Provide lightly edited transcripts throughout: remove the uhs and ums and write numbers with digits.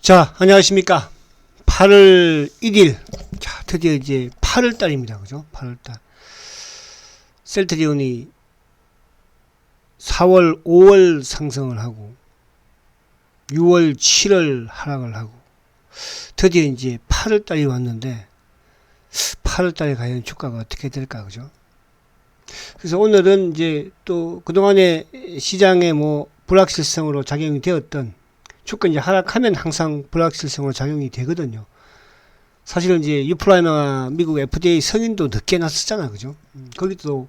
자, 안녕하십니까. 8월 1일. 자, 드디어 이제 8월 달입니다. 그죠? 8월 달. 셀트리온이 4월, 5월 상승을 하고 6월, 7월 하락을 하고 드디어 이제 8월 달이 왔는데 8월 달에 과연 주가가 어떻게 될까? 그죠? 그래서 오늘은 이제 또 그동안에 시장에 뭐 불확실성으로 작용이 되었던 주가 이제 하락하면 항상 불확실성으로 작용이 되거든요. 사실은 이제 유플라이나 미국 FDA 승인도 늦게 났었잖아, 그죠? 거기도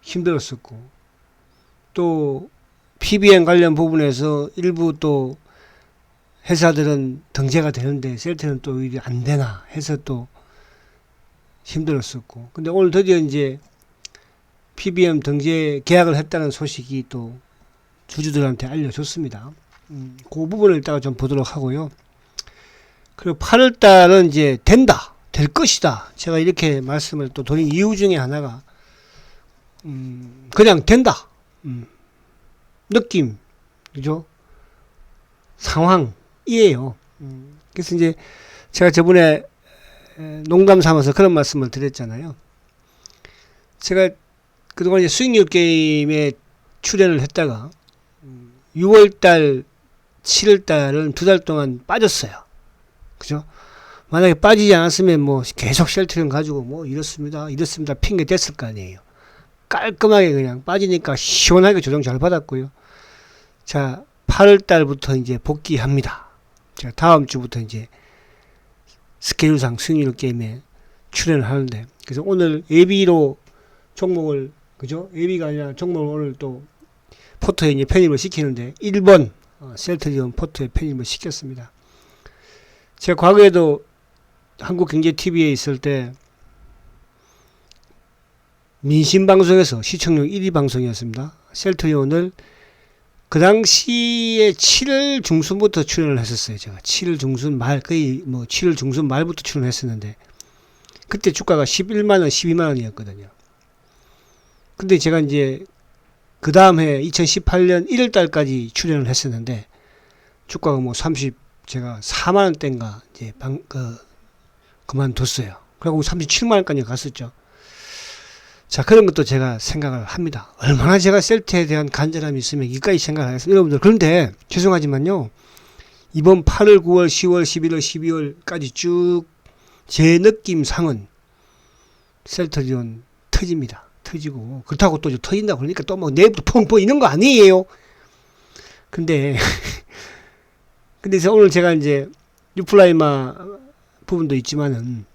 힘들었었고, 또 PBM 관련 부분에서 일부 또 회사들은 등재가 되는데 셀트는 또 오히려 안 되나 해서 또 힘들었었고, 근데 오늘 드디어 이제 PBM 등재 계약을 했다는 소식이 또 주주들한테 알려줬습니다. 그 부분을 이따가 좀 보도록 하고요. 그리고 8월 달은 이제 된다, 될 것이다. 제가 이렇게 말씀을 또 드린 이유 중에 하나가, 그냥 된다. 느낌, 그죠? 상황이에요. 그래서 이제 제가 저번에 농담 삼아서 그런 말씀을 드렸잖아요. 제가 그동안 이제 수익률 게임에 출연을 했다가 6월달, 7월달은 2달 동안 빠졌어요. 그죠? 만약에 빠지지 않았으면 뭐 계속 셀트리온 가지고 뭐 이렇습니다 핑계 댔을 거 아니에요. 깔끔하게 그냥 빠지니까 시원하게 조정 잘 받았고요. 자, 8월달부터 이제 복귀합니다. 제가 다음 주부터 이제 스케줄상 수익률 게임에 출연을 하는데, 그래서 오늘 예비로 종목을, 그죠? 예비가 아니라 종목을 오늘 또 포트에 이제 편입을 시키는데 1번 셀트리온 포트에 편입을 시켰습니다. 제가 과거에도 한국경제TV에 있을 때 민심방송에서 시청률 1위 방송이었습니다. 셀트리온을 그 당시에 7월 중순부터 출연을 했었어요. 제가 7월 중순 말, 거의 뭐 7월 중순 말부터 출연을 했었는데 그때 주가가 11만원, 12만원이었거든요. 근데 제가 이제 그 다음 해 2018년 1월 달까지 출연을 했었는데 주가가 뭐 제가 4만원대인가 이제 그만뒀어요. 그리고 37만원까지 갔었죠. 자, 그런 것도 제가 생각을 합니다. 얼마나 제가 셀트에 대한 간절함이 있으면 이까지 생각을 하겠습니다. 여러분들, 그런데 죄송하지만요, 이번 8월, 9월, 10월, 11월, 12월까지 쭉 제 느낌상은 셀트리온 터집니다. 터지고, 그렇다고 또 터진다 그러니까 또 뭐 내부터 펑펑 이런 거 아니에요. 근데 그래서 오늘 제가 이제 유플라이마 부분도 있지만은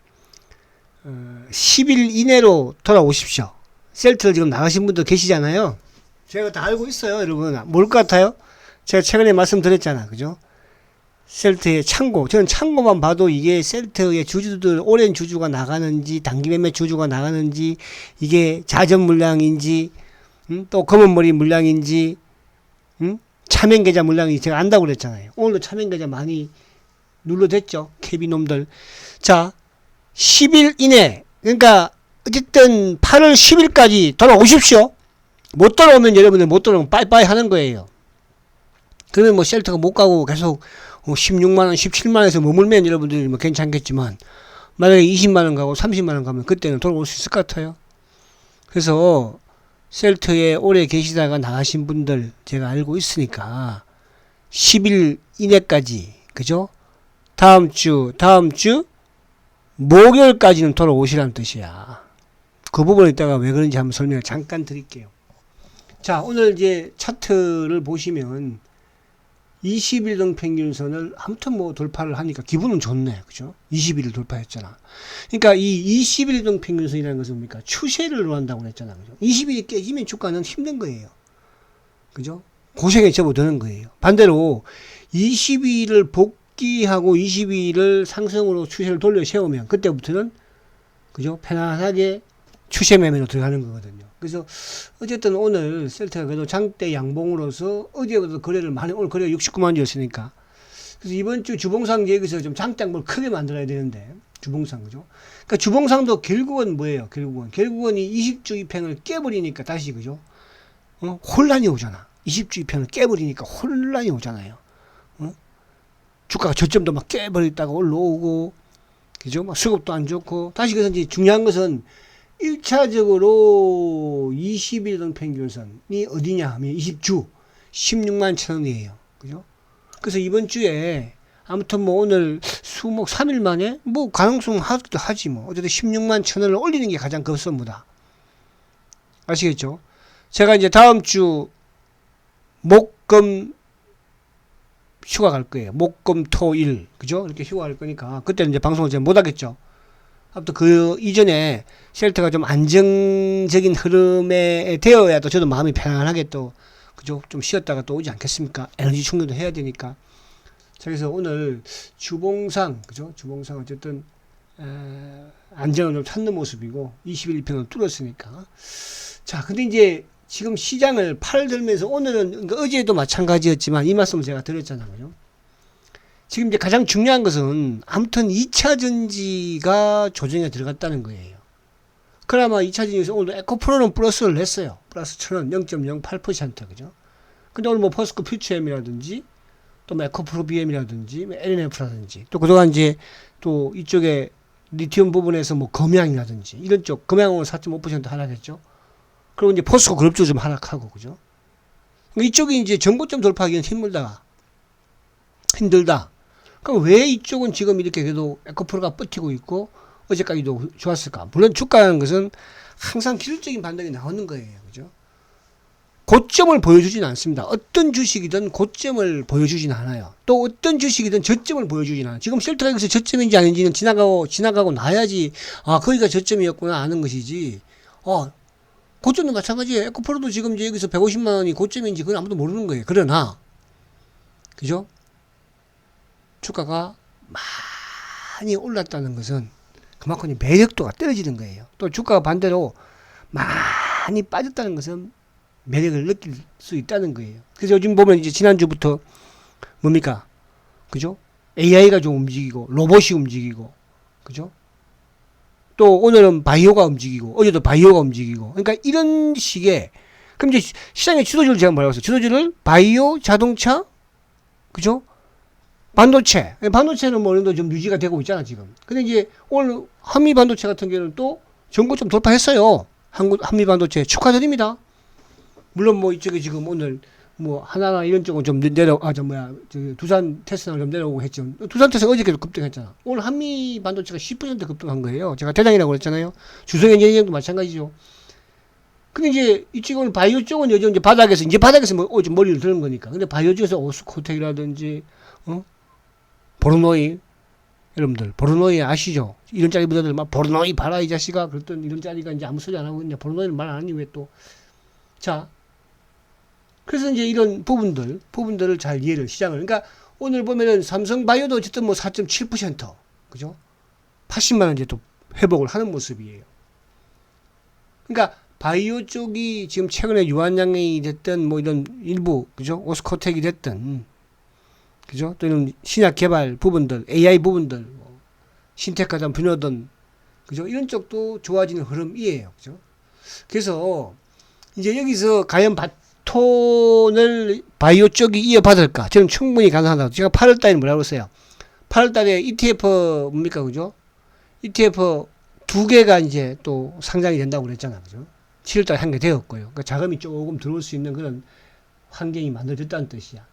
10일 이내로 돌아오십시오. 셀트를 지금 나가신 분들 계시잖아요. 제가 다 알고 있어요, 여러분. 뭘 것 같아요? 제가 최근에 말씀드렸잖아, 그죠? 셀트의 창고, 저는 창고만 봐도 이게 셀트의 주주들, 오랜 주주가 나가는지, 단기 매매 주주가 나가는지, 이게 자전 물량인지, 또 검은머리 물량인지, 차명 계좌 물량인지 제가 안다고 그랬잖아요. 오늘도 차명 계좌 많이 눌러댔죠, 케비놈들. 자, 10일 이내, 그러니까 어쨌든 8월 10일까지 돌아오십시오. 못 돌아오면 여러분들 못 돌아오면 빠이빠이 하는 거예요. 그러면 뭐 셀트가 못 가고 계속 16만원, 17만원에서 머물면 여러분들이 뭐 괜찮겠지만, 만약에 20만원 가고 30만원 가면 그때는 돌아올 수 있을 것 같아요. 그래서 셀트에 오래 계시다가 나가신 분들 제가 알고 있으니까 10일 이내까지, 그죠? 다음 주 목요일까지는 돌아오시라는 뜻이야. 그 부분을 이따가 왜 그런지 한번 설명을 잠깐 드릴게요. 자, 오늘 이제 차트를 보시면 20일등 평균선을 아무튼 뭐 돌파를 하니까 기분은 좋네, 그죠? 20일을 돌파했잖아. 그러니까 이 21일등 평균선이라는 것은 뭡니까? 추세를 논한다고 했잖아, 그죠? 20일이 깨지면 주가는 힘든 거예요, 그죠? 고생에 접어드는 거예요. 반대로 22일을 복귀하고 22일을 상승으로 추세를 돌려 세우면 그때부터는, 그죠? 편안하게 추세 매매로 들어가는 거거든요. 그래서 어쨌든 오늘 셀트가 그래도 장대 양봉으로서 어제보다 거래를 많이, 오늘 거래가 69만 주였으니까, 그래서 이번 주 주봉상 여기서 좀 장대양봉을 크게 만들어야 되는데, 주봉상, 그죠? 그러니까 주봉상도 결국은 뭐예요? 결국은 이 20주 이평을 깨버리니까 다시, 그죠? 혼란이 오잖아. 20주 이평을 깨버리니까 혼란이 오잖아요. 주가가 저점도 막 깨버렸다가 올라오고, 그죠? 막 수급도 안 좋고, 다시 그래서 이제 중요한 것은 1차적으로 20일 평균선이 어디냐 하면 20주 16만 천 원이에요. 그죠? 그래서 이번 주에 아무튼 뭐 오늘 수목 3일 만에 뭐 가능성 하기도 하지 뭐. 어쨌든 16만 천 원을 올리는 게 가장 급선무다. 아시겠죠? 제가 이제 다음 주 목금 휴가 갈 거예요. 목금 토일 그죠? 이렇게 휴가 갈 거니까 그때는 이제 방송을 제가 못 하겠죠. 아무튼 그 이전에 셀트가 좀 안정적인 흐름에 되어야 또 저도 마음이 편안하게 또 그죠? 좀 쉬었다가 또 오지 않겠습니까? 에너지 충전도 해야 되니까. 자, 그래서 오늘 주봉상 그죠? 주봉상 어쨌든 안정을 좀 찾는 모습이고 21평을 뚫었으니까. 자, 근데 이제 지금 시장을 팔 들면서 오늘은 그러니까 어제도 마찬가지였지만 이 말씀을 제가 드렸잖아요. 지금 이제 가장 중요한 것은 아무튼 2차 전지가 조정에 들어갔다는 거예요. 그나마 2차 전지에서 오늘 에코프로는 플러스를 냈어요. 플러스 1000원 0.08% 그죠? 근데 오늘 뭐 포스코 퓨처엠이라든지 또 뭐 에코프로 BM이라든지 뭐 LNF라든지 또 그동안 이제 또 이쪽에 리튬 부분에서 뭐 금양이라든지 이런 쪽 금양은 4.5% 하락했죠. 그리고 이제 포스코 그룹주 좀 하락하고 그죠? 이쪽이 이제 정고점 돌파하기는 힘들다. 그럼 왜 이쪽은 지금 이렇게 그래도 에코프로가 버티고 있고 어제까지도 좋았을까? 물론 주가라는 것은 항상 기술적인 반등이 나오는 거예요. 그죠? 고점을 보여주진 않습니다. 어떤 주식이든 고점을 보여주진 않아요. 또 어떤 주식이든 저점을 보여주진 않아요. 지금 셀트가 여기서 저점인지 아닌지는 지나가고 나야지, 아, 거기가 저점이었구나 아는 것이지, 고점도 마찬가지예요. 에코프로도 지금 이제 여기서 150만 원이 고점인지 그건 아무도 모르는 거예요. 그러나, 그죠? 주가가 많이 올랐다는 것은 그만큼 매력도가 떨어지는 거예요. 또 주가가 반대로 많이 빠졌다는 것은 매력을 느낄 수 있다는 거예요. 그래서 요즘 보면 이제 지난주부터 뭡니까? 그죠? AI가 좀 움직이고, 로봇이 움직이고, 그죠? 또 오늘은 바이오가 움직이고, 어제도 바이오가 움직이고, 그러니까 이런 식의, 그럼 이제 시장의 주도주를 제가 뭐라고 했어요? 주도주를 바이오, 자동차, 그죠? 반도체는 뭐 어느 정도 좀 유지가 되고 있잖아, 지금. 근데 이제 오늘 한미 반도체 같은 경우는 또 전고점 돌파했어요. 한미 반도체 축하드립니다. 물론 뭐 이쪽에 지금 오늘 뭐 하나나 이런 쪽은 좀 두산 테스트나 좀 내려오고 했죠. 두산 테스트가 어저께도 급등했잖아. 오늘 한미 반도체가 10% 급등한 거예요. 제가 대장이라고 그랬잖아요. 주성현전형도 마찬가지죠. 근데 이제 이쪽 오늘 바이오 쪽은 요즘 이제 바닥에서 뭐 좀 머리를 드는 거니까. 근데 바이오 쪽에서 오스코텍이라든지 보르노이 여러분들 보르노이 아시죠? 이런 짜리 부자들 막 보르노이 봐라 이 자식아 그랬던 이런 짜리가 이제 아무 소리 안 하고 있냐. 보르노이는 말 안 하니 왜 또. 자, 그래서 이제 이런 부분들을 잘 이해를 시장을. 그러니까 오늘 보면은 삼성바이오도 어쨌든 뭐 4.7% 그죠? 80만 원 이제 또 회복을 하는 모습이에요. 그러니까 바이오 쪽이 지금 최근에 유한양이 됐든 뭐 이런 일부 그죠? 오스코텍이 됐든 그죠? 또 이런 신약 개발 부분들, AI 부분들, 뭐 신테크하던 분야든 그죠? 이런 쪽도 좋아지는 흐름이에요. 그죠? 그래서 이제 여기서 과연 바톤을 바이오 쪽이 이어받을까? 저는 충분히 가능하다고. 제가 8월달에 뭐라고 했어요? 8월달에 ETF 뭡니까? 그죠? ETF 2개가 이제 또 상장이 된다고 그랬잖아. 그죠? 7월달에 한 개 되었고요. 그러니까 자금이 조금 들어올 수 있는 그런 환경이 만들어졌다는 뜻이야.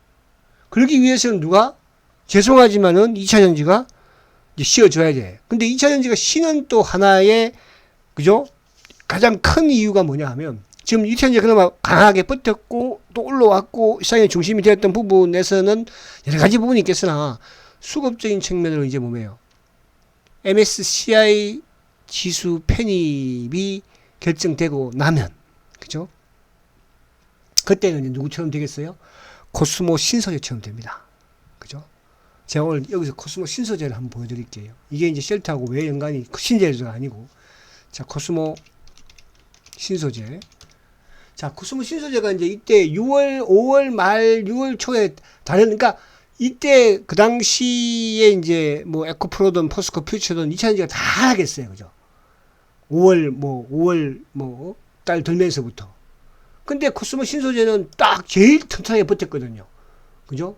그러기 위해서는 누가? 죄송하지만은 2차 전지가 이제 씌워줘야 돼. 근데 2차 전지가 쉬는 또 하나의, 그죠? 가장 큰 이유가 뭐냐 하면, 지금 2차 전지가 그나마 강하게 버텼고, 또 올라왔고, 시장의 중심이 되었던 부분에서는 여러 가지 부분이 있겠으나, 수급적인 측면으로 이제 뭐예요? MSCI 지수 편입이 결정되고 나면, 그죠? 그때는 이제 누구처럼 되겠어요? 코스모 신소재처럼 됩니다. 그죠? 제가 오늘 여기서 코스모 신소재를 한번 보여드릴게요. 이게 이제 셀트하고 왜 연관이, 신재료가 아니고. 자, 코스모 신소재. 자, 코스모 신소재가 이제 이때 5월 말 6월 초에 그러니까 이때 그 당시에 이제 뭐 에코프로든 포스코 퓨처든 2차전지가 다 하겠어요. 그죠? 5월 달 들면서부터. 근데 코스모 신소재는 딱 제일 튼튼하게 버텼거든요. 그죠?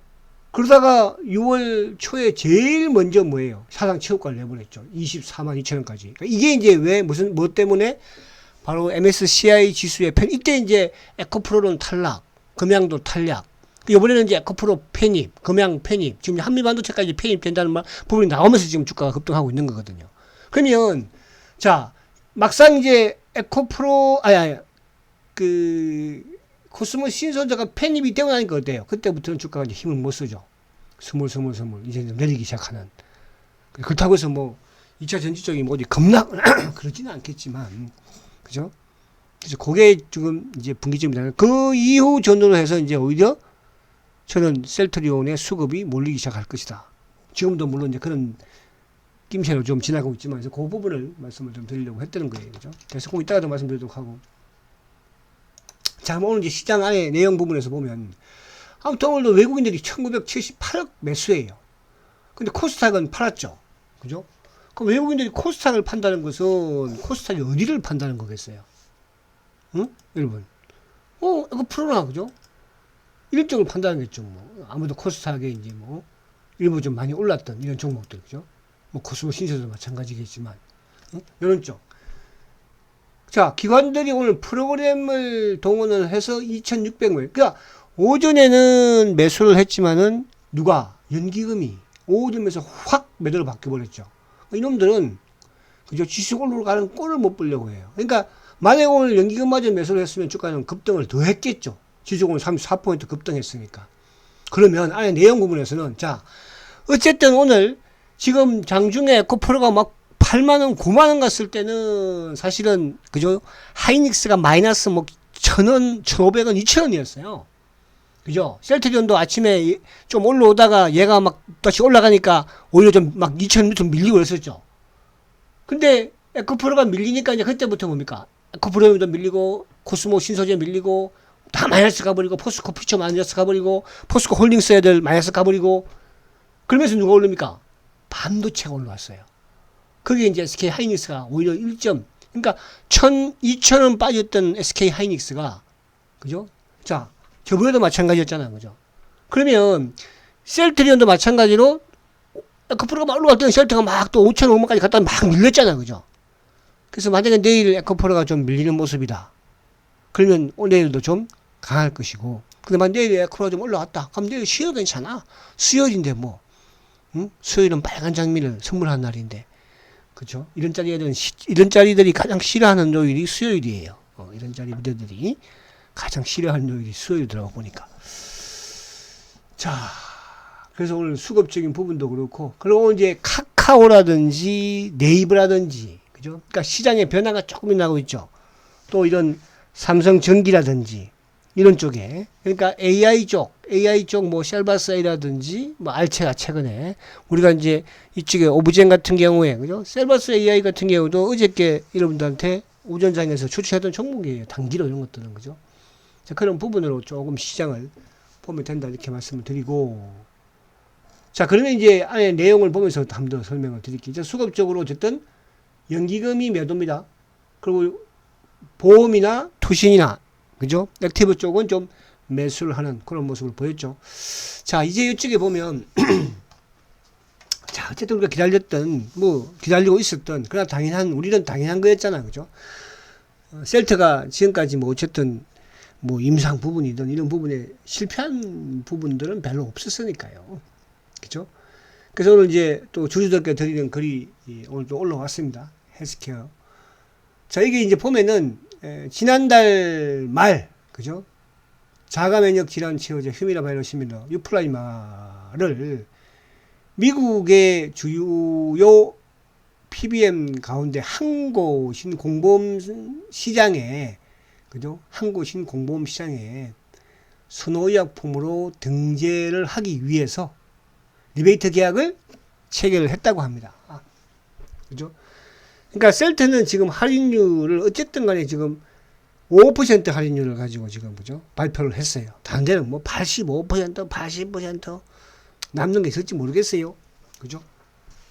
그러다가 6월 초에 제일 먼저 뭐예요? 사상 최고가를 내보냈죠. 24만 2천 원까지. 그러니까 이게 이제 왜 무슨 뭐 때문에 바로 MSCI 지수의 편 이때 이제 에코프로는 탈락, 금양도 탈락. 이번에는 이제 에코프로 편입, 금양 편입. 지금 한미반도체까지 편입된다는 말 부분이 나오면서 지금 주가가 급등하고 있는 거거든요. 그러면 자 막상 이제 에코프로 그 코스모 신소재가 편입이 되고 나니까 어때요? 그때부터는 주가가 이제 힘을 못 쓰죠. 스물스물 이제 내리기 시작하는. 그렇다고 해서 뭐 2차 전지적인 뭐 어디 겁나 그러지는 않겠지만, 그죠? 그래서 그게 지금 이제 분기점이다. 그 이후 전후로 해서 이제 오히려 저는 셀트리온의 수급이 몰리기 시작할 것이다. 지금도 물론 이제 그런 낌새로 좀 지나가고 있지만, 그 부분을 말씀을 좀 드리려고 했다는 거예요. 그죠? 그래서 꼭 이따가도 말씀드리도록 하고. 자, 오늘 이제 시장 안에 내용 부분에서 보면, 아무튼 오늘도 외국인들이 1978억 매수해요. 근데 코스닥은 팔았죠. 그죠? 그럼 외국인들이 코스닥을 판다는 것은 코스닥이 어디를 판다는 거겠어요? 응? 여러분. 이거 풀어놔. 그죠? 일정을 판다는 거겠죠. 뭐. 아무도 코스닥에 이제 뭐, 일부 좀 많이 올랐던 이런 종목들. 그죠? 뭐, 코스모 신세도 마찬가지겠지만. 응? 이런 쪽. 자, 기관들이 오늘 프로그램을 동원을 해서 2,600명. 그러니까 오전에는 매수를 했지만은 누가? 연기금이 오전에서 확 매도로 바뀌어버렸죠. 이놈들은 그죠? 지수 올라가는 꼴을 못 보려고 해요. 그러니까 만약에 오늘 연기금마저 매수를 했으면 주가는 급등을 더 했겠죠. 지수 오늘 34% 급등했으니까. 그러면 안에 내용 부분에서는 자, 어쨌든 오늘 지금 장중에 에코프로가 막 8만원, 9만원 갔을 때는 사실은, 그죠? 하이닉스가 마이너스 뭐, 1,000원, 1,500원, 2,000원이었어요. 그죠? 셀트리온도 아침에 좀 올라오다가 얘가 막 다시 올라가니까 오히려 좀 막 2,000원 좀 밀리고 그랬었죠. 근데 에코프로가 밀리니까 이제 그때부터 뭡니까? 에코프로도 밀리고, 코스모 신소재 밀리고, 다 마이너스 가버리고, 포스코 퓨처 마이너스 가버리고, 포스코 홀딩스 애들 마이너스 가버리고, 그러면서 누가 올릅니까? 반도체가 올라왔어요. 거기에 이제 SK 하이닉스가 오히려 1점, 그러니까 2,000원 빠졌던 SK 하이닉스가, 그죠? 자, 저번에도 마찬가지였잖아요. 그죠? 그러면, 셀트리온도 마찬가지로, 에코프로가 막 올라갈 때는 셀트가 막 또 5,500원까지 갔다 막 밀렸잖아요. 그죠? 그래서 만약에 내일 에코프로가 좀 밀리는 모습이다. 그러면 내일도 좀 강할 것이고, 근데 만약 내일 에코프로가 좀 올라왔다. 그럼 내일 수요일 괜찮아. 수요일인데 뭐, 응? 수요일은 빨간 장미를 선물하는 날인데, 그죠? 이런 짜리들이 가장 싫어하는 요일이 수요일이에요. 이런 짜리들이 가장 싫어하는 요일이 수요일이더라고 보니까. 자, 그래서 오늘 수급적인 부분도 그렇고, 그리고 이제 카카오라든지 네이버라든지, 그죠? 그러니까 시장의 변화가 조금 나고 있죠. 또 이런 삼성전기라든지 이런 쪽에, 그러니까 AI 쪽 뭐 셀바스AI라든지 뭐 알체가 최근에 우리가 이제 이쪽에 오브젠 같은 경우에, 그죠? 셀바스 AI 같은 경우도 어저께 여러분들한테 오전장에서 추천했던 종목이에요. 단기로 이런 것들은, 그죠? 자, 그런 부분으로 조금 시장을 보면 된다 이렇게 말씀을 드리고, 자, 그러면 이제 안에 내용을 보면서 한 번 더 설명을 드릴게요. 자, 수급적으로 어쨌든 연기금이 매도입니다. 그리고 보험이나 투신이나, 그죠? 액티브 쪽은 좀 매수를 하는 그런 모습을 보였죠. 자, 이제 이쪽에 보면, 자, 어쨌든 우리가 기다리고 있었던, 그러나 우리는 당연한 거였잖아. 그죠? 셀트가 지금까지 뭐 어쨌든 뭐 임상 부분이든 이런 부분에 실패한 부분들은 별로 없었으니까요. 그죠? 그래서 오늘 이제 또 주주들께 드리는 글이 오늘 또 올라왔습니다. 헬스케어. 자, 이게 이제 보면은, 지난달 말, 그죠? 자가면역 질환 치료제 휴미라 바이러스 시밀러 유플라이마를 미국의 주요 PBM 가운데 한 곳인 공보험 시장에, 그죠? 한 곳인 공보험 시장에 선호의약품으로 등재를 하기 위해서 리베이트 계약을 체결을 했다고 합니다. 그죠? 그러니까 셀트는 지금 할인율을 어쨌든 간에 지금 5% 할인율을 가지고 지금, 그죠? 발표를 했어요. 다른 데는 뭐 85%, 80% 남는 게 있을지 모르겠어요. 그죠?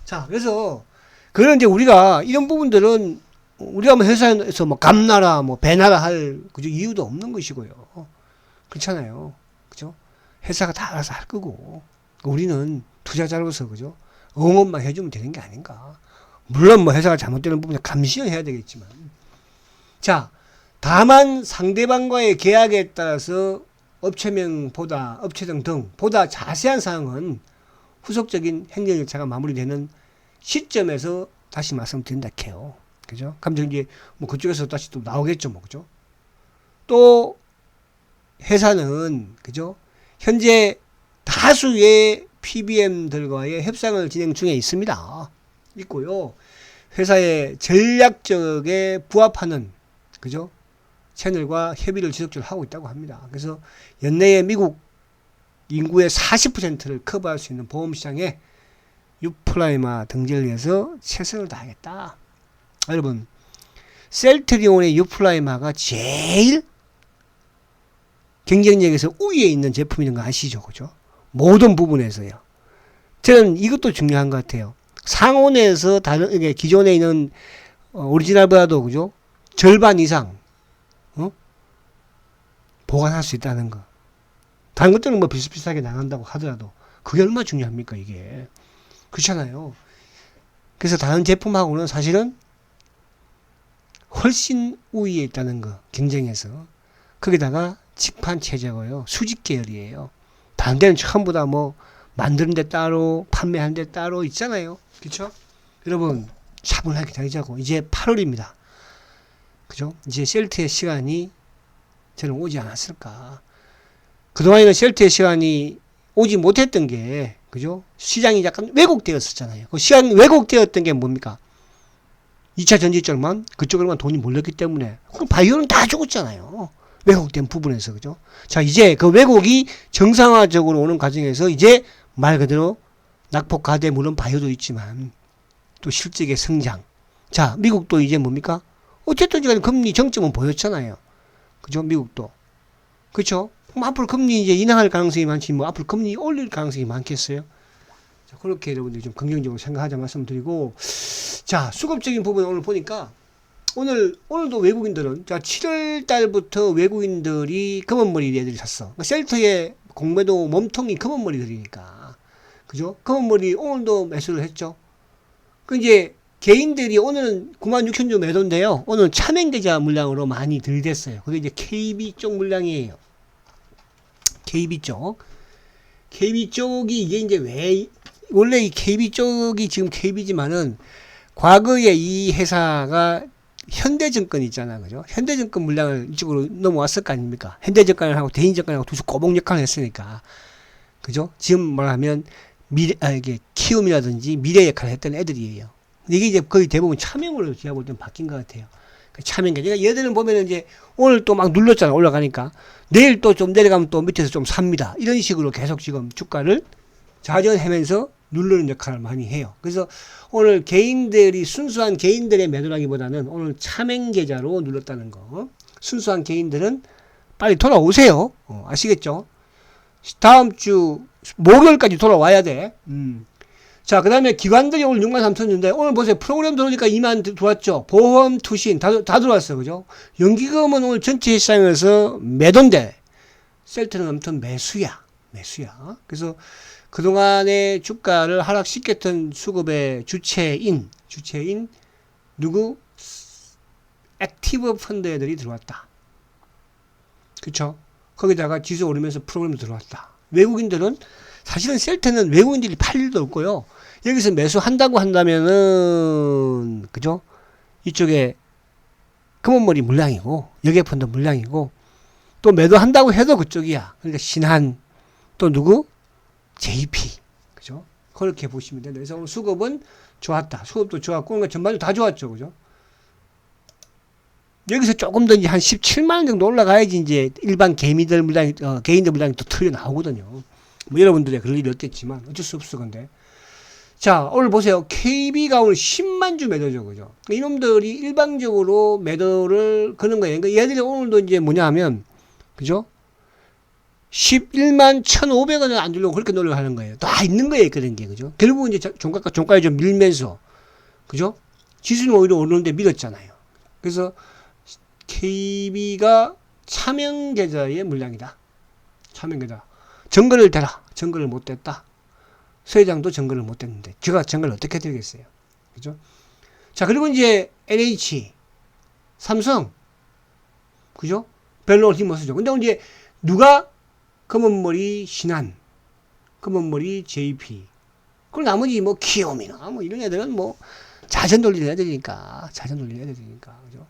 자, 그래서 그런 이제 우리가 이런 부분들은 우리가 뭐 회사에서 뭐 감나라, 뭐 배나라 할, 그죠? 이유도 없는 것이고요. 그렇잖아요. 그죠? 회사가 다 알아서 할 거고. 우리는 투자자로서 그죠? 응원만 해주면 되는 게 아닌가. 물론 뭐 회사가 잘못되는 부분에 감시는 해야 되겠지만. 자, 다만 상대방과의 계약에 따라서 업체명보다 업체등 등 보다 자세한 사항은 후속적인 행정절차가 마무리되는 시점에서 다시 말씀드린다 해요. 그죠? 그럼 이제 뭐 그쪽에서 다시 또 나오겠죠, 뭐 그죠? 또 회사는 그죠? 현재 다수의 PBM들과의 협상을 진행 중에 있습니다. 있고요. 회사의 전략적에 부합하는 그죠? 채널과 협의를 지속적으로 하고 있다고 합니다. 그래서 연내에 미국 인구의 40%를 커버할 수 있는 보험시장에 유플라이마 등재를 위해서 최선을 다하겠다. 여러분, 셀트리온의 유플라이마가 제일 경쟁력에서 우위에 있는 제품이라는 거 아시죠? 그죠? 모든 부분에서요. 저는 이것도 중요한 것 같아요. 상온에서 다른, 이게 기존에 있는 오리지널보다도 그죠? 절반 이상 보관할 수 있다는 거. 다른 것들은 뭐 비슷비슷하게 나간다고 하더라도 그게 얼마나 중요합니까, 이게. 그렇잖아요. 그래서 다른 제품하고는 사실은 훨씬 우위에 있다는 거, 경쟁에서. 거기다가 직판 체제고요. 수직 계열이에요. 다른 데는 전부 다 뭐 만드는 데 따로, 판매하는 데 따로 있잖아요. 그렇죠? 여러분, 차분하게 다니자고. 이제 8월입니다. 그죠? 이제 셀트의 시간이 저는 오지 않았을까. 그동안에는 셀트의 시간이 오지 못했던 게, 그죠? 시장이 약간 왜곡되었었잖아요. 그 시장이 왜곡되었던 게 뭡니까? 2차 전지 쪽만, 그쪽으로만 돈이 몰렸기 때문에. 그럼 바이오는 다 죽었잖아요. 왜곡된 부분에서, 그죠? 자, 이제 그 왜곡이 정상화적으로 오는 과정에서 이제 말 그대로 낙폭 가대, 물론 바이오도 있지만 또 실적의 성장. 자, 미국도 이제 뭡니까? 어쨌든 간에 금리 정점은 보였잖아요. 그죠? 미국도. 그렇죠? 그럼 앞으로 금리 이제 인하할 가능성이 많지, 뭐 앞으로 금리 올릴 가능성이 많겠어요? 자, 그렇게 여러분들이 좀 긍정적으로 생각하자 말씀드리고, 자, 수급적인 부분 오늘 보니까, 오늘도 외국인들은, 자, 7월 달부터 외국인들이 검은머리 애들이 샀어. 그러니까 셀트의 공매도 몸통이 검은머리들이니까. 그죠? 검은머리 오늘도 매수를 했죠. 그 이제, 개인들이 오늘은 96,000주 매도인데요. 오늘 차명계좌 물량으로 많이 들이댔어요. 그게 이제 KB 쪽 물량이에요. KB 쪽. KB 쪽이 이게 이제 원래 이 KB 쪽이 지금 KB지만은 과거에 이 회사가 현대증권 있잖아. 그죠? 현대증권 물량을 이쪽으로 넘어왔을 거 아닙니까? 현대증권하고 대인증권하고 두수 꼬봉 역할을 했으니까. 그죠? 지금 말하면 이게 키움이라든지 미래 역할을 했던 애들이에요. 이게 이제 거의 대부분 차명으로 제가 볼 때는 바뀐 것 같아요. 차명계. 그러니까 얘들은 보면은 이제 오늘 또 막 눌렀잖아. 올라가니까. 내일 또 좀 내려가면 또 밑에서 좀 삽니다. 이런 식으로 계속 지금 주가를 좌전하면서 누르는 역할을 많이 해요. 그래서 오늘 개인들이 순수한 개인들의 매도라기보다는 오늘 차명계좌로 눌렀다는 거. 순수한 개인들은 빨리 돌아오세요. 아시겠죠? 다음 주 목요일까지 돌아와야 돼. 자, 그 다음에 기관들이 오늘 63,000주인데, 오늘 보세요. 프로그램 들어오니까 2만 들어왔죠. 보험, 투신, 다 들어왔어. 그죠? 연기금은 오늘 전체 시장에서 매도인데, 셀트는 아무튼 매수야. 그래서 그동안의 주가를 하락시켰던 수급의 주체인, 누구? 액티브 펀드 애들이 들어왔다. 그쵸? 거기다가 지수 오르면서 프로그램도 들어왔다. 외국인들은, 사실은 셀트는 외국인들이 팔 일도 없고요. 여기서 매수한다고 한다면은, 그죠? 이쪽에 검은머리 물량이고, 여객펀드 물량이고, 또 매도한다고 해도 그쪽이야. 그러니까 신한, 또 누구? JP. 그죠? 그렇게 보시면 된다. 그래서 오늘 수급은 좋았다. 수급도 좋았고, 그러니까 전반적으로 다 좋았죠. 그죠? 여기서 조금 더 이제 한 17만원 정도 올라가야지 이제 일반 개미들 물량이, 개인들 물량이 또 틀려 나오거든요. 뭐 여러분들의 그럴 일이 없겠지만 어쩔 수 없어. 근데 자, 오늘 보세요. KB가 오늘 10만 주 매도죠. 그죠? 이놈들이 일방적으로 매도를 거는 거예요. 그러니까 얘들이 오늘도 이제 뭐냐 하면, 그죠? 11만 1,500원을 안 주려고 그렇게 노력하는 거예요. 다 있는 거예요. 그런 게. 그죠? 결국은 이제 종가에 좀 밀면서, 그죠? 지수는 오히려 오르는데 밀었잖아요. 그래서 KB가 차명계좌의 물량이다. 차명계좌. 정거를 대라. 정거를 못 댔다. 서 회장도 정거를 못 했는데 제가 정거를 어떻게 드리겠어요. 그죠? 자, 그리고 이제 NH, 삼성, 그죠? 별로 힘 못 쓰죠. 근데 이제 누가 검은머리 신한, 검은머리 JP, 그리고 나머지 뭐 키움이나 뭐 이런 애들은 뭐 자전 돌리는 애들이니까, 그죠?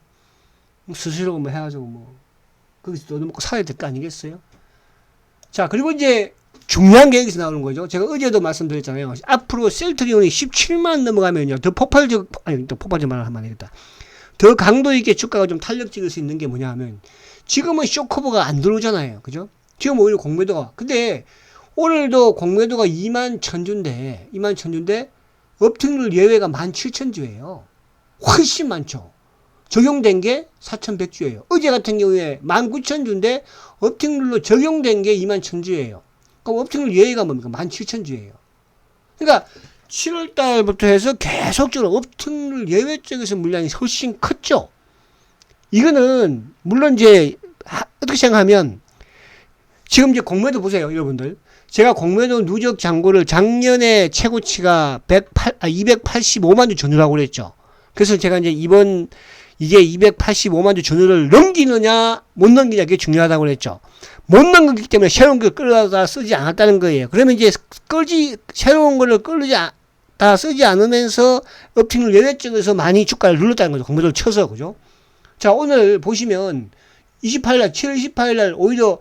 스스로 뭐 해가지고 뭐 거기서 얻어먹고 살아야 될 거 아니겠어요? 자, 그리고 이제 중요한 게 여기서 나오는 거죠. 제가 어제도 말씀드렸잖아요. 앞으로 셀트리온이 17만 넘어가면요, 더 폭발적, 아니, 또 폭발적만 하면 안 되겠다. 더 강도 있게 주가가 좀 탄력 찍을 수 있는 게 뭐냐 하면, 지금은 쇼커버가 안 들어오잖아요. 그죠? 지금 오히려 공매도가. 근데 오늘도 공매도가 2만 1000주인데, 업팅률 예외가 17,000주예요. 훨씬 많죠. 적용된 게 4,100주예요. 어제 같은 경우에 19,000주인데 업팅률로 적용된 게 21,000주예요. 그럼 업팅률 예외가 뭡니까? 17,000주예요. 그러니까 7월 달부터 해서 계속적으로 업팅률 예외 쪽에서 물량이 훨씬 컸죠. 이거는 물론 이제 어떻게 생각하면 지금 이제 공매도 보세요, 여러분들. 제가 공매도 누적 잔고를 작년에 최고치가 285만 주 전후라고 그랬죠. 그래서 제가 이제 이번 이게 285만 주 전후를 넘기느냐 못 넘기냐 그게 중요하다고 그랬죠. 못 넘기기 때문에 새로운 걸 끌어다 쓰지 않았다는 거예요. 그러면 이제 새로운 거를 다 쓰지 않으면서 업팅률 예외 쪽에서 많이 주가를 눌렀다는 거죠. 공매도를 쳐서, 그죠? 자, 오늘 보시면 7월 28일날 오히려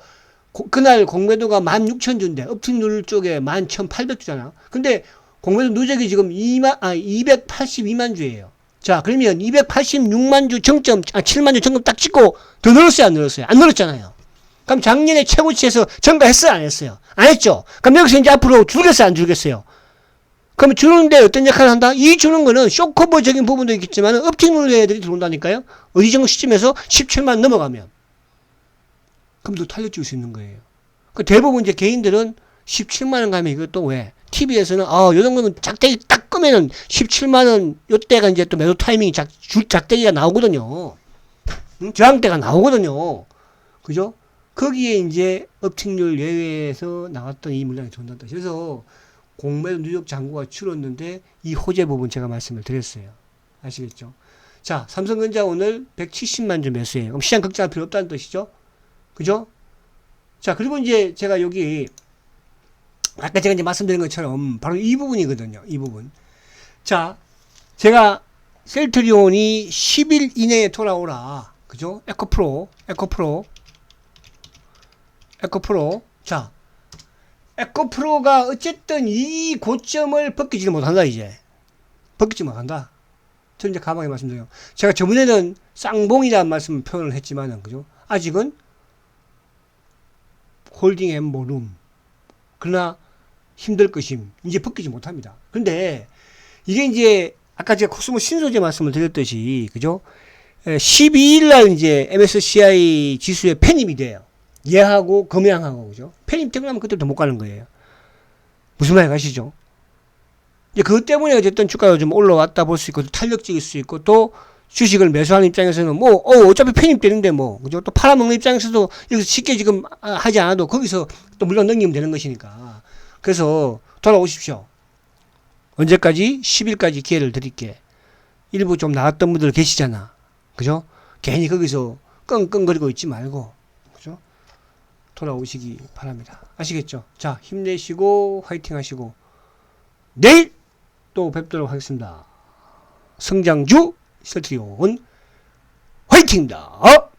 그날 공매도가 16,000주인데 업팅률 쪽에 11,800주잖아. 근데 공매도 누적이 지금 282만 주예요. 자, 그러면 286만 주 정점, 7만 주 정점 딱 찍고 더 늘었어요, 안 늘었어요? 안 늘었잖아요. 그럼 작년에 최고치에서 증가했어요, 안 했어요? 안 했죠. 그럼 여기서 이제 앞으로 줄겠어요, 안 줄겠어요? 그럼 주는데 어떤 역할을 한다? 이 주는 거는 쇼커버적인 부분도 있겠지만 업팅률 애들이 들어온다니까요. 어디 정도 시점에서 17만 넘어가면. 그럼 또 탄력 찍을 수 있는 거예요. 그 대부분 이제 개인들은 17만원 가면 이것도 왜? TV에서는, 요 정도면 작대기 딱 끄면은 17만원, 요때가 이제 또 매도 타이밍이 작대기가 나오거든요. 저항대가 나오거든요. 그죠? 거기에 이제 업팅률 예외에서 나왔던 이 물량이 들어온다. 그래서 공매도 누적 잔고가 줄었는데 이 호재 부분 제가 말씀을 드렸어요. 아시겠죠? 자, 삼성전자 오늘 170만 주 매수예요. 그럼 시장 걱정할 필요 없다는 뜻이죠? 그죠? 자, 그리고 이제 제가 여기 아까 제가 이제 말씀드린 것처럼 바로 이 부분이거든요. 이 부분. 자, 제가 셀트리온이 10일 이내에 돌아오라. 그죠? 에코프로. 자, 에코프로가 어쨌든 이 고점을 벗기지 못한다, 이제. 벗기지 못한다. 저는 이제 가만히 말씀드려요. 제가 저번에는 쌍봉이라는 말씀을 표현을 했지만은, 그죠? 아직은 홀딩 앤 모룸. 그러나 힘들 것임. 이제 벗기지 못합니다. 근데 이게 이제 아까 제가 코스모 신소재 말씀을 드렸듯이, 그죠? 12일 날 이제 MSCI 지수에 편입이 돼요. 얘하고 금양하고, 그죠? 편입 되고 나면 그때부터 못 가는 거예요. 무슨 말인지 아시죠? 이제 그것 때문에 어쨌든 주가가 좀 올라왔다 볼 수 있고, 또 탄력적일 수 있고, 또 주식을 매수하는 입장에서는 뭐, 어차피 편입되는데 뭐, 그죠? 또 팔아먹는 입장에서도 여기서 쉽게 지금 하지 않아도 거기서 또 물론 넘기면 되는 것이니까. 그래서 돌아오십시오. 언제까지? 10일까지 기회를 드릴게. 일부 좀 나왔던 분들 계시잖아. 그죠? 괜히 거기서 끙끙거리고 있지 말고, 그죠? 돌아오시기 바랍니다. 아시겠죠? 자, 힘내시고, 화이팅 하시고, 내일 또 뵙도록 하겠습니다. 성장주 셀트리온 화이팅입니다.